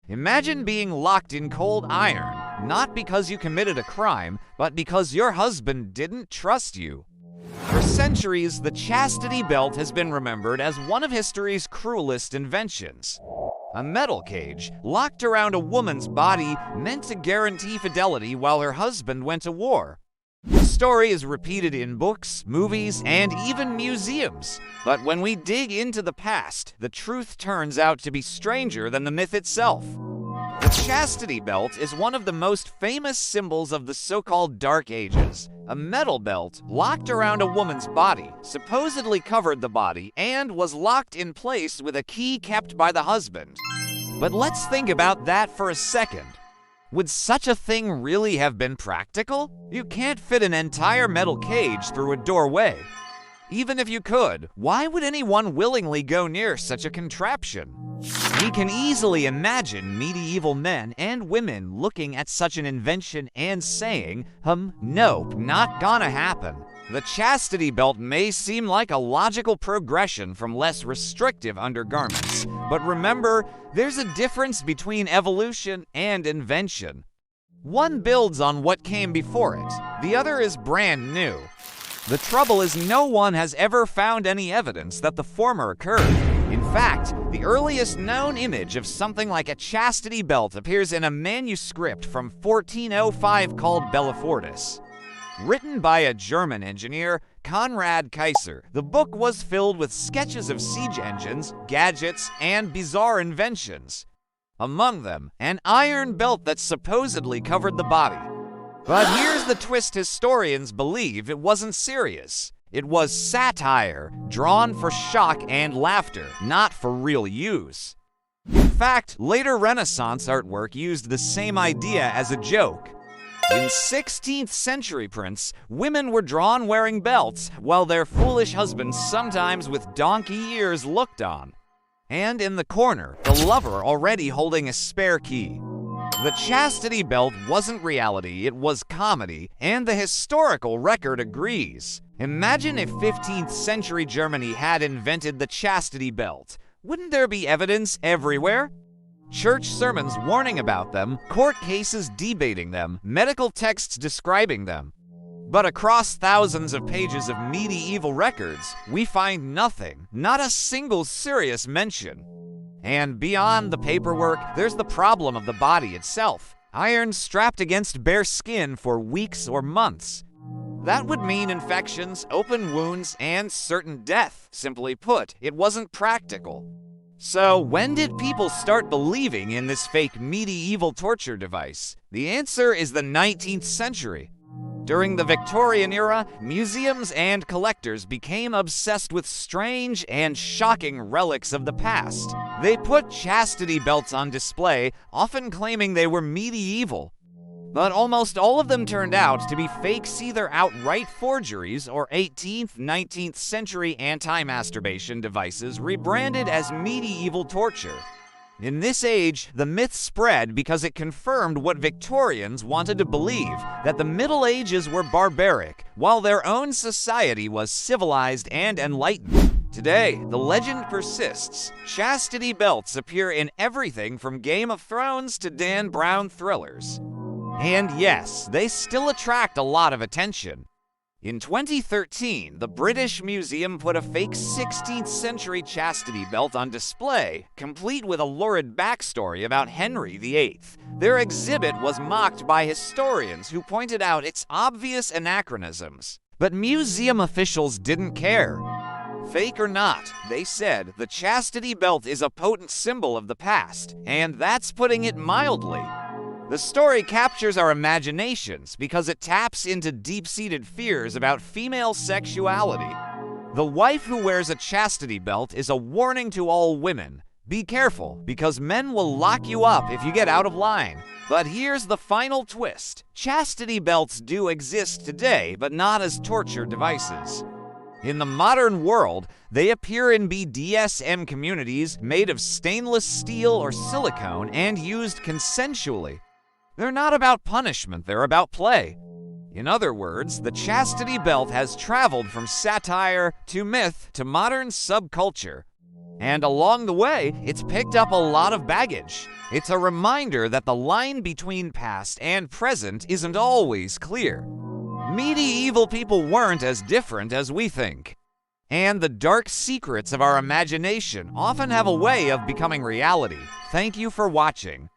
Imagine being locked in cold iron, not because you committed a crime, but because your husband didn't trust you. For centuries, the chastity belt has been remembered as one of history's cruelest inventions. A metal cage locked around a woman's body meant to guarantee fidelity while her husband went to war. The story is repeated in books, movies, and even museums. But when we dig into the past, the truth turns out to be stranger than the myth itself. The chastity belt is one of the most famous symbols of the so-called Dark Ages. A metal belt locked around a woman's body supposedly covered the body and was locked in place with a key kept by the husband. But let's think about that for a second. Would such a thing really have been practical? You can't fit an entire metal cage through a doorway. Even if you could, why would anyone willingly go near such a contraption? We can easily imagine medieval men and women looking at such an invention and saying, nope, not gonna happen. The chastity belt may seem like a logical progression from less restrictive undergarments, but remember, there's a difference between evolution and invention. One builds on what came before it, the other is brand new. The trouble is no one has ever found any evidence that the former occurred. In fact, the earliest known image of something like a chastity belt appears in a manuscript from 1405 called Bellefortis. Written by a German engineer, Conrad Kaiser, the book was filled with sketches of siege engines, gadgets, and bizarre inventions. Among them, an iron belt that supposedly covered the body. But here's the twist: historians believe it wasn't serious. It was satire, drawn for shock and laughter, not for real use. In fact, later Renaissance artwork used the same idea as a joke. In 16th century prints, women were drawn wearing belts, while their foolish husbands, sometimes with donkey ears, looked on. And in the corner, the lover already holding a spare key. The chastity belt wasn't reality, it was comedy, and the historical record agrees. Imagine if 15th century Germany had invented the chastity belt. Wouldn't there be evidence everywhere? Church sermons warning about them, court cases debating them, medical texts describing them. But across thousands of pages of medieval records, we find nothing, not a single serious mention. And beyond the paperwork, there's the problem of the body itself. Iron strapped against bare skin for weeks or months. That would mean infections, open wounds, and certain death. Simply put, it wasn't practical. So when did people start believing in this fake medieval torture device? The answer is the 19th century. During the Victorian era, museums and collectors became obsessed with strange and shocking relics of the past. They put chastity belts on display, often claiming they were medieval. But almost all of them turned out to be fakes, either outright forgeries or 18th, 19th century anti-masturbation devices rebranded as medieval torture. In this age, the myth spread because it confirmed what Victorians wanted to believe, that the Middle Ages were barbaric, while their own society was civilized and enlightened. Today, the legend persists. Chastity belts appear in everything from Game of Thrones to Dan Brown thrillers. And yes, they still attract a lot of attention. In 2013, the British Museum put a fake 16th century chastity belt on display, complete with a lurid backstory about Henry VIII. Their exhibit was mocked by historians who pointed out its obvious anachronisms. But museum officials didn't care. Fake or not, they said, the chastity belt is a potent symbol of the past, and that's putting it mildly. The story captures our imaginations because it taps into deep-seated fears about female sexuality. The wife who wears a chastity belt is a warning to all women. Be careful, because men will lock you up if you get out of line. But here's the final twist. Chastity belts do exist today, but not as torture devices. In the modern world, they appear in BDSM communities made of stainless steel or silicone and used consensually. They're not about punishment, they're about play. In other words, the chastity belt has traveled from satire to myth to modern subculture. And along the way, it's picked up a lot of baggage. It's a reminder that the line between past and present isn't always clear. Medieval people weren't as different as we think. And the dark secrets of our imagination often have a way of becoming reality. Thank you for watching.